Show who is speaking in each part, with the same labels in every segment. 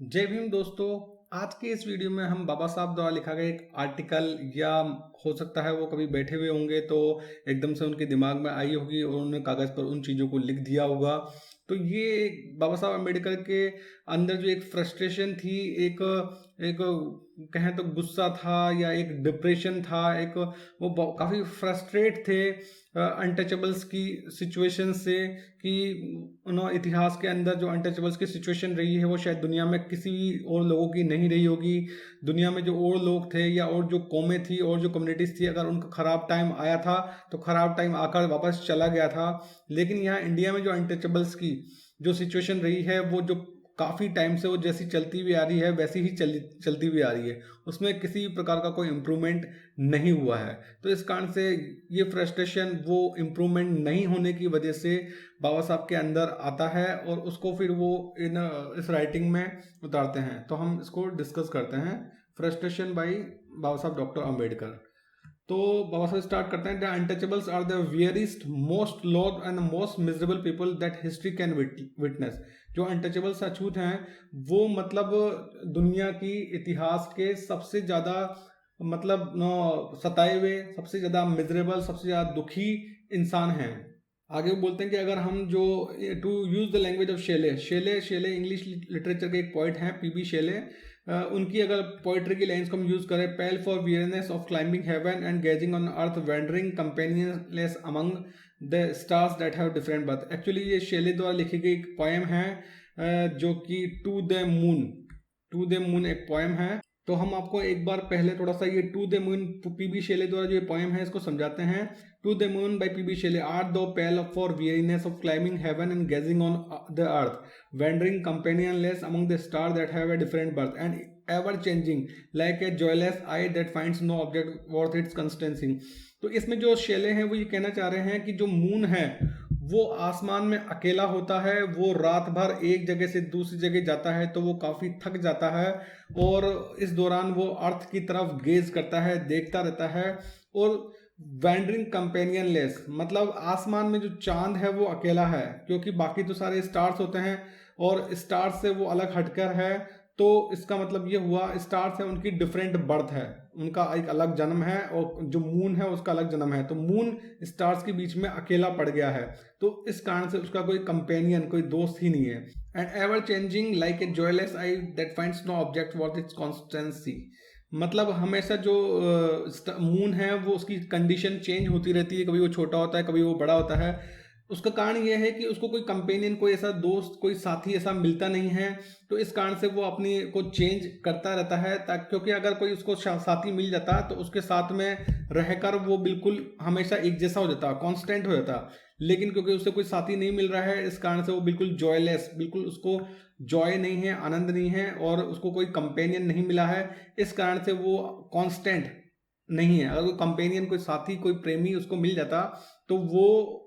Speaker 1: जय भीम दोस्तों। आज के इस वीडियो में हम बाबा साहब द्वारा लिखा गया एक आर्टिकल, या हो सकता है वो कभी बैठे हुए होंगे तो एकदम से उनके दिमाग में आई होगी और उन्होंने कागज़ पर उन चीज़ों को लिख दिया होगा। तो ये बाबा साहब अम्बेडकर के अंदर जो एक फ्रस्ट्रेशन थी, एक एक कहें तो गुस्सा था या एक डिप्रेशन था, एक वो काफ़ी फ्रस्ट्रेट थे अनटचेबल्स की सिचुएशन से, कि इतिहास के अंदर जो अनटचेबल्स की सिचुएशन रही है वो शायद दुनिया में किसी और लोगों की नहीं रही होगी। दुनिया में जो और लोग थे या और जो कौमें थी और जो कम्युनिटीज़ थी, अगर उनका ख़राब टाइम आया था तो ख़राब टाइम आकर वापस चला गया था। लेकिन यहाँ इंडिया में जो अनटचेबल्स की जो सिचुएशन रही है, वो जो काफ़ी टाइम से वो जैसी चलती हुई आ रही है वैसी ही चलती हुई आ रही है, उसमें किसी प्रकार का कोई इम्प्रूवमेंट नहीं हुआ है। तो इस कारण से ये फ्रस्ट्रेशन वो इम्प्रूवमेंट नहीं होने की वजह से बाबा साहब के अंदर आता है और उसको फिर वो इस राइटिंग में उतारते हैं। तो हम इसको डिस्कस करते हैं, फ्रस्ट्रेशन बाई बाबा साहब डॉक्टर अम्बेडकर। तो बाबा साहब स्टार्ट करते हैं, the untouchables are the veriest most lord and most miserable people that history can witness. जो अनटचेबल्स अछूत हैं वो मतलब दुनिया की इतिहास के सबसे ज़्यादा मतलब सताए हुए, सबसे ज़्यादा मिजरेबल, सबसे ज़्यादा दुखी इंसान हैं। आगे वो बोलते हैं कि अगर हम जो to use the language of Shelley, Shelley English literature के एक पोइट हैं, पीबी शेले। उनकी अगर पोइट्री की लाइन्स को हम यूज़ करें, pale for weariness of climbing heaven and gazing on earth, wandering companionless among the stars that have different birth. Actually ये शेले द्वारा लिखी गई एक पोएम है, जो कि टू द मून एक पोएम है। तो हम आपको एक बार पहले थोड़ा सा ये to the moon P B Shelley द्वारा जो ये पोएम है इसको समझाते हैं। To the moon by P B Shelley, art thou pale for weariness of climbing heaven and gazing on the earth, wandering companionless among the stars that have a different birth, and ever changing like a joyless eye that finds no object worth its constancy। तो इसमें जो शेले हैं वो ये कहना चाह रहे हैं कि जो मून है वो आसमान में अकेला होता है, वो रात भर एक जगह से दूसरी जगह जाता है तो वो काफ़ी थक जाता है, और इस दौरान वो अर्थ की तरफ गेज करता है, देखता रहता है। और वैंडरिंग कंपेनियनलेस मतलब आसमान में जो चांद है वो अकेला है, क्योंकि बाकी तो सारे स्टार्स होते हैं और स्टार्स से वो अलग हटकर है। तो इसका मतलब ये हुआ, स्टार्स है उनकी डिफरेंट बर्थ है, उनका एक अलग जन्म है, और जो मून है उसका अलग जन्म है। तो मून स्टार्स के बीच में अकेला पड़ गया है, तो इस कारण से उसका कोई कंपेनियन, कोई दोस्त ही नहीं है। And ever changing like a joyless eye that finds no object worth its constancy. मतलब हमेशा जो मून है वो उसकी कंडीशन चेंज होती रहती है, कभी वो छोटा होता है कभी वो बड़ा होता है। उसका कारण यह है कि उसको कोई कंपेनियन, कोई ऐसा दोस्त, कोई साथी ऐसा मिलता नहीं है। तो इस कारण से वो अपनी को चेंज करता रहता है, ताकि क्योंकि अगर कोई उसको साथी मिल जाता तो उसके साथ में रहकर वो बिल्कुल हमेशा एक जैसा हो जाता, कांस्टेंट हो जाता। लेकिन क्योंकि उसे कोई साथी नहीं मिल रहा है, इस कारण से वो बिल्कुल जॉयलेस, बिल्कुल उसको जॉय नहीं है, आनंद नहीं है, और उसको कोई कंपेनियन नहीं मिला है। इस कारण से वो कांस्टेंट नहीं है। अगर कोई कंपेनियन, कोई साथी, कोई प्रेमी उसको मिल जाता तो वो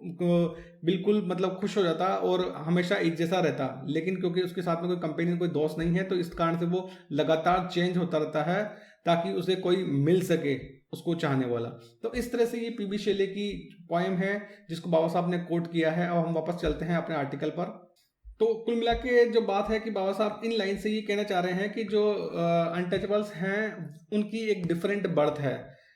Speaker 1: बिल्कुल मतलब खुश हो जाता और हमेशा एक जैसा रहता। लेकिन क्योंकि उसके साथ में कोई कंपेनियन, कोई दोस्त नहीं है, तो इस कारण से वो लगातार चेंज होता रहता है ताकि उसे कोई मिल सके, उसको चाहने वाला। तो इस तरह से ये पीबी शेले की पोएम है जिसको बाबा साहब ने कोट किया है। अब हम वापस चलते हैं अपने आर्टिकल पर। तो कुल मिला के जो बात है कि बाबा साहब इन लाइन से ये कहना चाह रहे हैं कि जो अनटचेबल्स हैं उनकी एक डिफरेंट बर्थ है,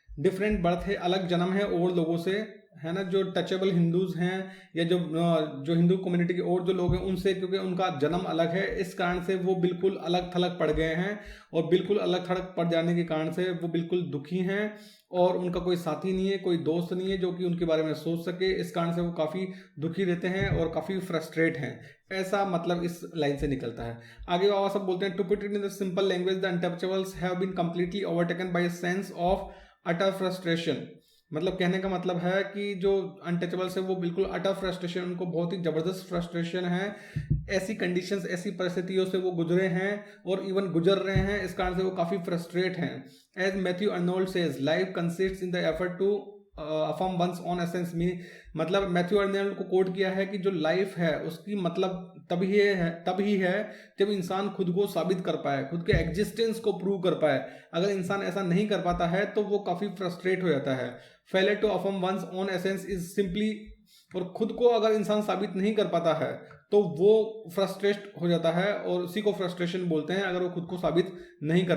Speaker 1: डिफरेंट बर्थ है, अलग जन्म है और लोगों से, है ना। जो टचेबल हिंदूज हैं या जो हिंदू कम्युनिटी के और जो लोग हैं उनसे, क्योंकि उनका जन्म अलग है, इस कारण से वो बिल्कुल अलग थलग पड़ गए हैं, और बिल्कुल अलग थलग पड़ जाने के कारण से वो बिल्कुल दुखी हैं, और उनका कोई साथी नहीं है, कोई दोस्त नहीं है जो कि उनके बारे में सोच सके। इस कारण से वो काफ़ी दुखी रहते हैं और काफ़ी फ्रस्ट्रेट हैं, ऐसा मतलब इस लाइन से निकलता है। आगे बाबा साहब बोलते हैं, to put it in the simple language, the untouchables have been completely overtaken by a sense of utter frustration. मतलब कहने का मतलब है कि जो अनटचेबल्स है वो बिल्कुल अटर फ्रस्ट्रेशन, उनको बहुत ही ज़बरदस्त फ्रस्ट्रेशन है। ऐसी कंडीशंस, ऐसी परिस्थितियों से वो गुजरे हैं और इवन गुजर रहे हैं, इस कारण से वो काफ़ी फ्रस्ट्रेट हैं। As Matthew Arnold says, life consists in the effort to affirm one's own essence. Mean मतलब मैथ्यू अर्नोल्ड को कोट किया है कि जो लाइफ है उसकी मतलब तब ही है जब इंसान खुद को साबित कर पाए, खुद के एग्जिस्टेंस को प्रूव कर पाए। अगर इंसान ऐसा नहीं कर पाता है तो वो काफ़ी फ्रस्ट्रेट हो जाता है। Failure to affirm one's own essence is simply, और खुद को अगर इंसान साबित नहीं कर पाता है तो वो फ्रस्ट्रेट हो जाता है और उसी को फ्रस्ट्रेशन बोलते हैं अगर वो खुद को साबित नहीं कर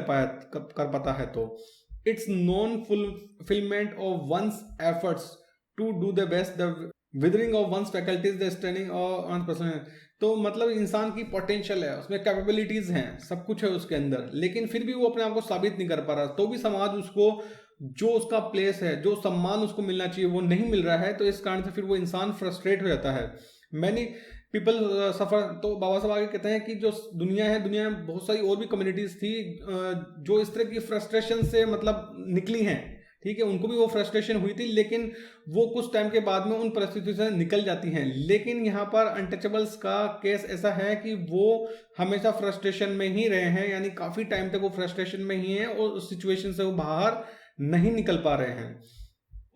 Speaker 1: पाता है तो। It's non fulfilment of one's efforts to do the best, the withering of one's faculties, the standing on person. तो मतलब इंसान की पोटेंशियल है, उसमें कैपेबिलिटीज हैं, सब कुछ है उसके अंदर, लेकिन फिर भी वो अपने आप को साबित नहीं कर पा रहा, तो भी समाज उसको जो उसका प्लेस है, जो सम्मान उसको मिलना चाहिए वो नहीं मिल रहा है, तो इस कारण से फिर वो इंसान फ्रस्ट्रेट हो जाता है। Many people suffer. तो बाबा साहब आगे कहते हैं कि जो दुनिया में बहुत सारी और भी कम्युनिटीज थी जो इस तरह की फ्रस्ट्रेशन से मतलब निकली हैं, ठीक है, उनको भी वो फ्रस्ट्रेशन हुई थी, लेकिन वो कुछ टाइम के बाद में उन परिस्थितियों से निकल जाती हैं। लेकिन यहाँ पर अनटचेबल्स का केस ऐसा है कि वो हमेशा फ्रस्ट्रेशन में ही रहे हैं, यानी काफी टाइम तक वो फ्रस्ट्रेशन में ही हैं और उस सिचुएशन से वो बाहर नहीं निकल पा रहे हैं।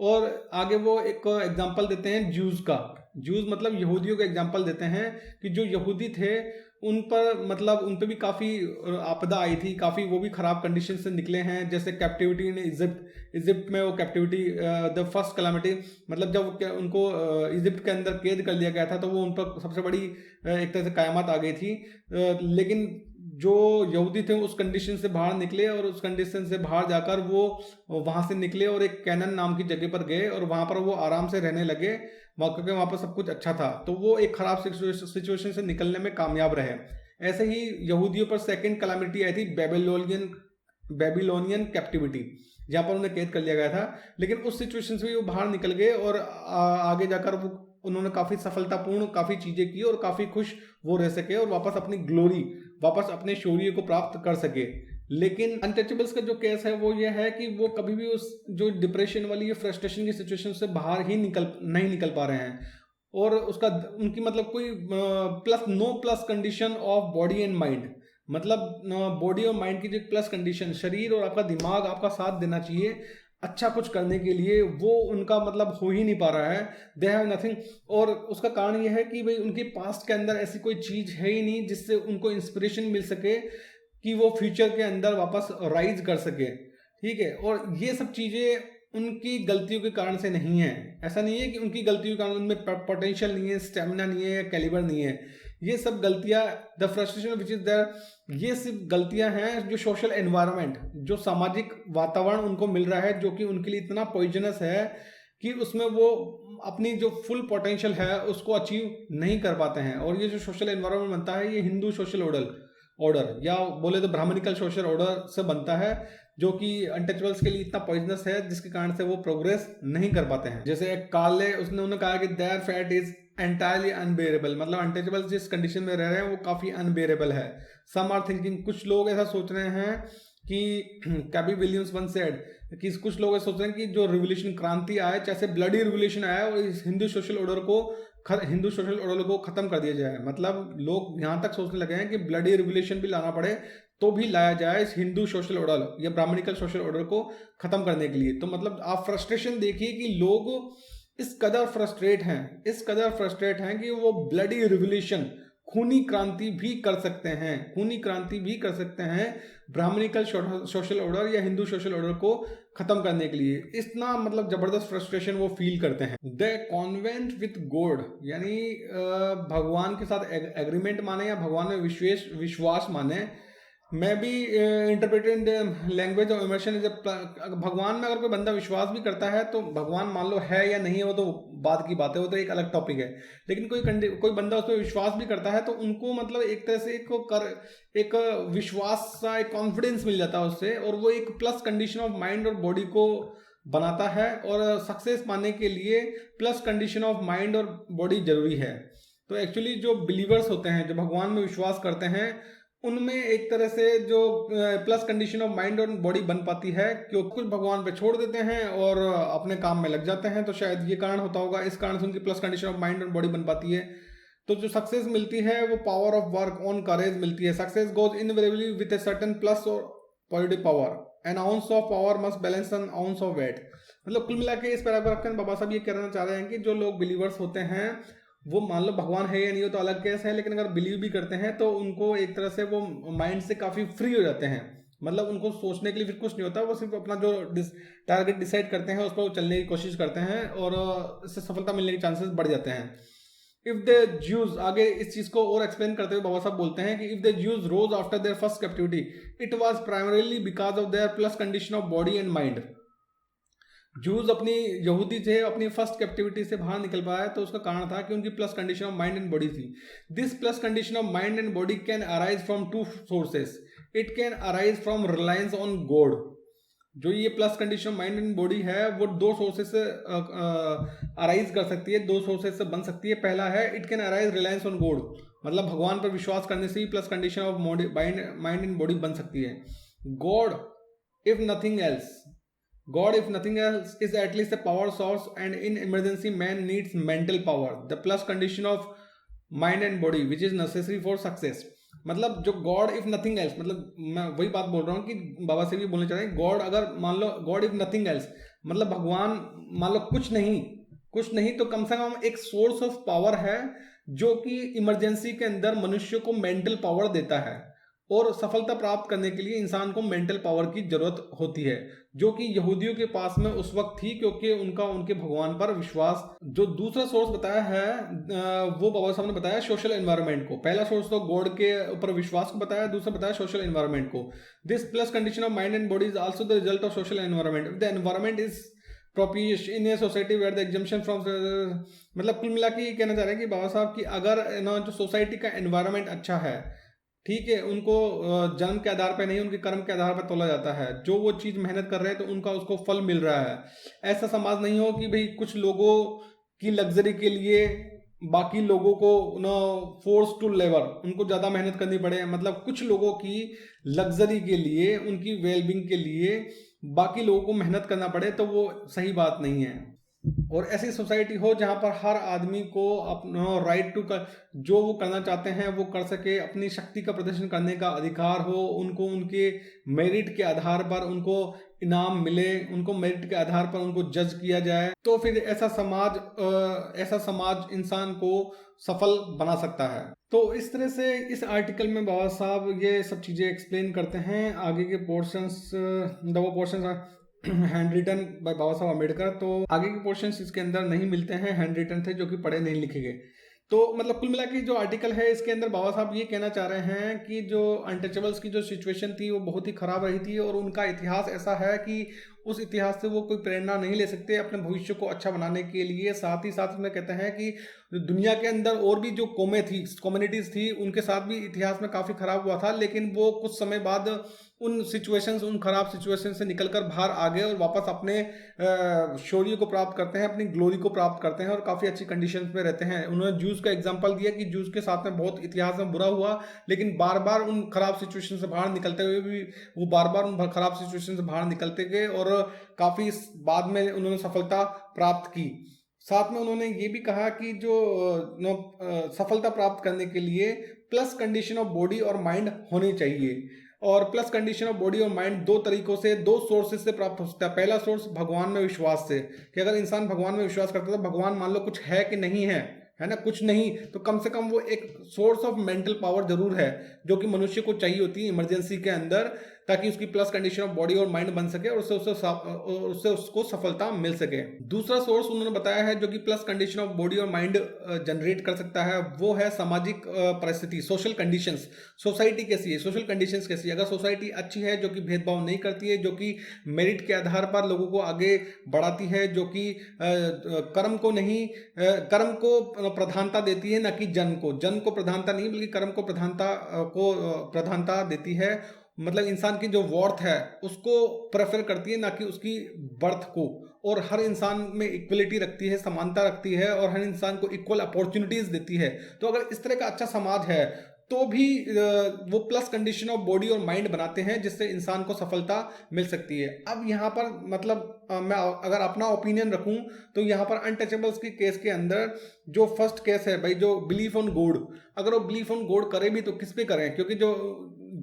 Speaker 1: और आगे वो एक एग्जाम्पल देते हैं ज्यूज का। ज्यूज मतलब यहूदियों का एग्जाम्पल देते हैं कि जो यहूदी थे उन पर मतलब उन पर भी काफ़ी आपदा आई थी, काफ़ी वो भी ख़राब कंडीशन से निकले हैं, जैसे कैप्टिविटी इन इजिप्ट में वो कैप्टिविटी द फर्स्ट कैलामिटी, मतलब जब उनको इजिप्ट के अंदर कैद कर लिया गया था तो वो उन पर सबसे बड़ी एक तरह से क़यामत आ गई थी। लेकिन जो यहूदी थे उस कंडीशन से बाहर निकले और उस कंडीशन से बाहर जाकर वो वहाँ से निकले और एक कैनन नाम की जगह पर गए और वहाँ पर वो आराम से रहने लगे, क्योंकि वहाँ पर सब कुछ अच्छा था, तो वो एक खराब सिचुएशन से निकलने में कामयाब रहे। ऐसे ही यहूदियों पर सेकंड कैलामिटी आई थी, बेबीलोनियन कैप्टिविटी, जहाँ पर उन्हें कैद कर लिया गया था, लेकिन उस सिचुएशन से भी वो बाहर निकल गए और आगे जाकर वो उन्होंने काफ़ी सफलतापूर्ण काफ़ी चीज़ें की और काफ़ी खुश वो रह सके और वापस अपनी ग्लोरी, वापस अपने शौर्य को प्राप्त कर सके। लेकिन अनटचेबल्स का जो केस है वो ये है कि वो कभी भी उस जो डिप्रेशन वाली या फ्रस्ट्रेशन की सिचुएशन से बाहर ही नहीं निकल पा रहे हैं, और उसका उनकी मतलब कोई no plus condition of body and mind, मतलब बॉडी और माइंड की जो प्लस कंडीशन, शरीर और आपका दिमाग आपका साथ देना चाहिए अच्छा कुछ करने के लिए, वो उनका मतलब हो ही नहीं पा रहा है। They have nothing. और उसका कारण यह है कि भाई उनके पास्ट के अंदर ऐसी कोई चीज़ है ही नहीं जिससे उनको इंस्पिरेशन मिल सके कि वो फ्यूचर के अंदर वापस राइज कर सके, ठीक है। और ये सब चीज़ें उनकी गलतियों के कारण से नहीं है। ऐसा नहीं है कि उनकी गलतियों के कारण उनमें पोटेंशियल नहीं है, स्टेमिना नहीं है या कैलिबर नहीं है। ये सब गलतियां, the frustration which is there, ये सिर्फ गलतियां हैं जो सोशल एनवायरनमेंट, जो सामाजिक वातावरण उनको मिल रहा है, जो कि उनके लिए इतना पॉइजनस है कि उसमें वो अपनी जो फुल पोटेंशियल है उसको अचीव नहीं कर पाते हैं। और ये जो सोशल एनवायरनमेंट बनता है ये हिंदू सोशल ऑर्डर या बोले तो ब्राह्मणिकल सोशल ऑर्डर से बनता है, जो कि अनटचेबल्स के लिए इतना पॉइजनस है जिसके कारण से वो प्रोग्रेस नहीं कर पाते हैं। जैसे एक कार्ले उन्होंने कहा कि their fate is entirely unbearable, मतलब अनटचेबल्स जिस कंडीशन में रह रहे हैं वो काफी अनबेरेबल है। सम आर थिंकिंग, कुछ लोग ऐसा सोच रहे हैं कि कैबी विलियम्स वन सेड कि कुछ लोग ऐसा सोच रहे हैं कि जो रिवोल्यूशन क्रांति आए, जैसे ब्लडी रिवोल्यूशन आया, और इस हिंदू सोशल ऑर्डर को खत्म कर दिया जाए। मतलब लोग यहाँ तक सोचने लगे हैं कि ब्लडी रिवोल्यूशन भी लाना पड़े तो भी लाया जाए इस हिंदू सोशल ऑर्डर या ब्राह्मणिकल सोशल ऑर्डर को खत्म करने के लिए। तो मतलब आप फ्रस्ट्रेशन देखिए कि लोग इस कदर फ्रस्ट्रेट हैं कि वो ब्लडी रिवोल्यूशन, खूनी क्रांति भी कर सकते हैं ब्राह्मणिकल सोशल ऑर्डर या हिंदू सोशल ऑर्डर को खत्म करने के लिए। इतना मतलब जबरदस्त फ्रस्ट्रेशन वो फील करते हैं। द कॉन्वेंट विथ गॉड, यानी भगवान के साथ एग्रीमेंट माने या भगवान में विश्वास माने, मैं भी interpreted language of immersion is भगवान में अगर कोई बंदा विश्वास भी करता है तो भगवान मान लो है या नहीं है वो तो बात की बात है, वो तो एक अलग टॉपिक है। लेकिन कोई बंदा उस पर विश्वास भी करता है तो उनको मतलब एक तरह से एक विश्वास सा एक कॉन्फिडेंस मिल जाता है उससे, और वो एक प्लस कंडीशन ऑफ माइंड और बॉडी को बनाता है। और सक्सेस पाने के लिए प्लस कंडीशन ऑफ माइंड और बॉडी जरूरी है। तो एक्चुअली जो बिलीवर्स होते हैं, जो भगवान में विश्वास करते हैं, उनमें एक तरह से जो प्लस कंडीशन ऑफ माइंड और बॉडी बन पाती है, क्योंकि कुछ भगवान पे छोड़ देते हैं और अपने काम में लग जाते हैं, तो शायद ये कारण होता होगा, इस कारण से उनकी प्लस कंडीशन ऑफ माइंड और बॉडी बन पाती है। तो जो सक्सेस मिलती है वो power of work on courage मिलती है। Success goes invariably with a certain plus और positive power, an ounce of power must balance an ounce of weight. मतलब कुल मिला के इस पैराग्राफ के बाबा साहब ये कहना चाह रहे हैं कि जो लोग बिलीवर्स होते हैं, वो मान लो भगवान है या नहीं हो तो अलग केस है, लेकिन अगर बिलीव भी करते हैं तो उनको एक तरह से वो माइंड से काफ़ी फ्री हो जाते हैं। मतलब उनको सोचने के लिए फिर कुछ नहीं होता, वो सिर्फ अपना जो टारगेट डिसाइड करते हैं उस पर चलने की कोशिश करते हैं और इससे सफलता मिलने के चांसेस बढ़ जाते हैं। इफ द ज्यूज, आगे इस चीज को और एक्सप्लेन करते हुए बाबा साहब बोलते हैं कि if the Jews rose after their first captivity it was primarily because of their plus condition of body and mind. Jews अपनी यहूदी थे, अपनी फर्स्ट कैप्टिविटी से बाहर निकल पाया तो उसका कारण था कि उनकी plus condition of mind and body थी। This plus condition of mind and body can arise from two sources. It can arise from reliance on God. जो ये plus condition of mind and body है वो दो sources से arise कर सकती है, दो सोर्सेस से बन सकती है। पहला है it can arise reliance on God, मतलब भगवान पर विश्वास करने से ही plus condition of mind and body बन सकती है। God if nothing else, God, if nothing else, is at least a power source, and in emergency, man needs mental power, the plus condition of mind and body, which is necessary for success. मतलब जो God if nothing else, मतलब मैं वही बात बोल रहा हूँ कि बाबा से भी बोलना चाह रहे हैं, गॉड अगर मान लो गॉड इफ नथिंग एल्स, मतलब भगवान मान लो कुछ नहीं तो कम से कम एक सोर्स ऑफ पावर है जो कि इमरजेंसी के अंदर मनुष्य को मेंटल पावर देता है। और सफलता प्राप्त करने के लिए इंसान को मेंटल पावर की जरूरत होती है, जो कि यहूदियों के पास में उस वक्त थी क्योंकि उनका उनके भगवान पर विश्वास। जो दूसरा सोर्स बताया है वो बाबा साहब ने बताया सोशल एनवायरनमेंट को। पहला सोर्स तो गॉड के ऊपर विश्वास को बताया, दूसरा बताया सोशल एनवायरनमेंट को। This plus condition of mind and body is also the result of social environment. The environment is propitious in a society where the exemption from, मतलब कुल मिला के ये कहना चाह रहे हैं कि बाबा साहब की अगर ना जो सोसाइटी का एनवायरनमेंट अच्छा है, ठीक है, उनको जन्म के आधार पर नहीं उनके कर्म के आधार पर तोला जाता है। जो वो चीज़ मेहनत कर रहे हैं तो उनका उसको फल मिल रहा है। ऐसा समाज नहीं हो कि भाई कुछ लोगों की लग्जरी के लिए बाकी लोगों को ना फोर्स टू लेबर, उनको ज़्यादा मेहनत करनी पड़े, मतलब कुछ लोगों की लग्जरी के लिए, उनकी वेलबींग के लिए बाकी लोगों को मेहनत करना पड़े, तो वो सही बात नहीं है। और ऐसी सोसाइटी हो जहां पर हर आदमी को अपना राइट टू कर, जो वो करना चाहते हैं वो कर सके, अपनी शक्ति का प्रदर्शन करने का अधिकार हो, उनको उनके मेरिट के आधार पर उनको इनाम मिले, उनको मेरिट के आधार पर उनको जज किया जाए, तो फिर ऐसा समाज इंसान को सफल बना सकता है। तो इस तरह से इस आर्टिकल में बाबा साहब ये सब चीज़ें एक्सप्लेन करते हैं। आगे के पोर्शंस, वो पोर्शंस हैंड रिटन बाय बाबा साहब अम्बेडकर, तो आगे के पोर्शंस इसके अंदर नहीं मिलते हैं, हैंड रिटन थे जो कि पढ़े नहीं लिखे गए। तो मतलब कुल मिला के जो आर्टिकल है इसके अंदर बाबा साहब ये कहना चाह रहे हैं कि जो अनटचेबल्स की जो सिचुएशन थी वो बहुत ही खराब रही थी, और उनका इतिहास ऐसा है कि उस इतिहास से वो कोई प्रेरणा नहीं ले सकते अपने भविष्य को अच्छा बनाने के लिए। साथ ही साथ में कहते हैं कि दुनिया के अंदर और भी जो कम्युनिटीज थी उनके साथ भी इतिहास में काफ़ी खराब हुआ था, लेकिन वो कुछ समय बाद उन खराब सिचुएशन से निकलकर बाहर आ गए और वापस अपने शौर्य को प्राप्त करते हैं, अपनी ग्लोरी को प्राप्त करते हैं और काफ़ी अच्छी कंडीशंस में रहते हैं। उन्होंने जूस का एग्जांपल दिया कि जूस के साथ में बहुत इतिहास में बुरा हुआ, लेकिन बार बार उन खराब सिचुएशन से बाहर निकलते हुए भी वो बार बार उन खराब सिचुएशन से बाहर निकलते गए और काफ़ी बाद में उन्होंने सफलता प्राप्त की। साथ में उन्होंने ये भी कहा कि जो सफलता प्राप्त करने के लिए प्लस कंडीशन ऑफ बॉडी और माइंड होनी चाहिए, और प्लस कंडीशन ऑफ बॉडी और माइंड दो तरीकों से, दो सोर्सेज से प्राप्त हो सकता है। पहला सोर्स भगवान में विश्वास से, कि अगर इंसान भगवान में विश्वास करता है तो भगवान मान लो कुछ है कि नहीं है ना, कुछ नहीं तो कम से कम वो एक सोर्स ऑफ मेंटल पावर जरूर है जो कि मनुष्य को चाहिए होती है इमरजेंसी के अंदर, ताकि उसकी प्लस कंडीशन ऑफ बॉडी और माइंड बन सके और उससे उसको सफलता मिल सके। दूसरा सोर्स उन्होंने बताया है जो कि प्लस कंडीशन ऑफ बॉडी और माइंड जनरेट कर सकता है, वो है सामाजिक परिस्थिति, सोशल कंडीशंस। सोसाइटी कैसी है, सोशल कंडीशंस कैसी है। अगर सोसाइटी अच्छी है जो कि भेदभाव नहीं करती है, जो कि मेरिट के आधार पर लोगों को आगे बढ़ाती है, जो कि कर्म को प्रधानता देती है, ना कि जन को प्रधानता नहीं बल्कि कर्म को प्रधानता देती है, मतलब इंसान की जो वर्थ है उसको प्रेफर करती है ना कि उसकी बर्थ को, और हर इंसान में इक्वलिटी रखती है, समानता रखती है और हर इंसान को इक्वल अपॉर्चुनिटीज देती है। तो अगर इस तरह का अच्छा समाज है तो भी वो प्लस कंडीशन ऑफ बॉडी और माइंड बनाते हैं जिससे इंसान को सफलता मिल सकती है। अब यहाँ पर मतलब मैं अगर अपना ओपिनियन रखूं तो यहाँ पर अनटचेबल्स के केस के अंदर जो फर्स्ट केस है भाई, जो बिलीफ ऑन गॉड, अगर वो बिलीफ ऑन गॉड करे भी तो किस पे करें, क्योंकि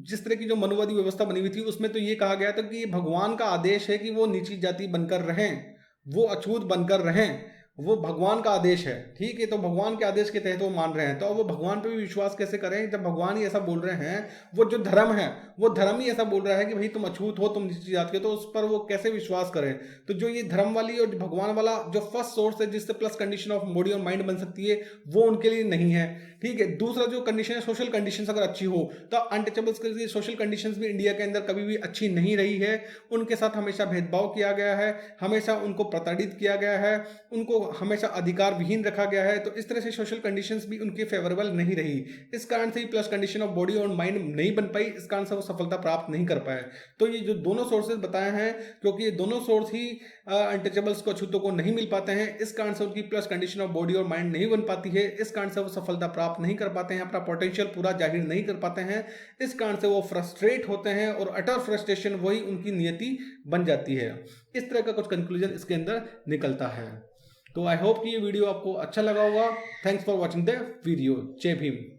Speaker 1: जिस तरह की जो मनुवादी व्यवस्था बनी हुई थी उसमें तो ये कहा गया था कि भगवान का आदेश है कि वो नीची जाति बनकर रहें, वो अछूत बनकर रहें, वो भगवान का आदेश है, ठीक है, तो भगवान के आदेश के तहत वो मान रहे हैं, तो अब वो भगवान पे भी विश्वास कैसे करें जब भगवान ही ऐसा बोल रहे हैं। वो जो धर्म है, वो धर्म ही ऐसा बोल रहा है कि भाई तुम अछूत हो, तुम नीची जात के हो, तो उस पर वो कैसे विश्वास करें। तो जो ये धर्म वाली और भगवान वाला जो फर्स्ट सोर्स है जिससे प्लस कंडीशन ऑफ बॉडी और माइंड बन सकती है, वो उनके लिए नहीं है, ठीक है। दूसरा जो कंडीशन है, सोशल कंडीशन अगर अच्छी हो, तो अनटचेबल्स के लिए सोशल कंडीशंस भी इंडिया के अंदर कभी भी अच्छी नहीं रही है। उनके साथ हमेशा भेदभाव किया गया है, हमेशा उनको प्रताड़ित किया गया है, उनको हमेशा अधिकार विहीन रखा गया है। तो इस तरह से सोशल कंडीशंस भी उनके फेवरेबल नहीं रही। इस कारण से ही प्लस कंडीशन ऑफ बॉडी और माइंड नहीं बन पाई, इस कारण से वो सफलता प्राप्त नहीं कर पाए। तो ये जो दोनों सोर्सेज बताए हैं, क्योंकि ये दोनों सोर्स ही अनटचेबल्स को, अछूतों को नहीं मिल पाते हैं, इस कारण से उनकी प्लस कंडीशन ऑफ बॉडी और माइंड नहीं बन पाती है। इस कारण से वो सफलता प्राप्त नहीं कर पाते हैं, अपना पोटेंशियल पूरा जाहिर नहीं कर पाते हैं। इस कारण से वो फ्रस्ट्रेट होते हैं और अटर फ्रस्ट्रेशन वही उनकी नियति बन जाती है। इस तरह का कुछ कंक्लूजन इसके अंदर निकलता है। तो आई होप कि ये वीडियो आपको अच्छा लगा होगा। Thanks for watching the video. जय भीम।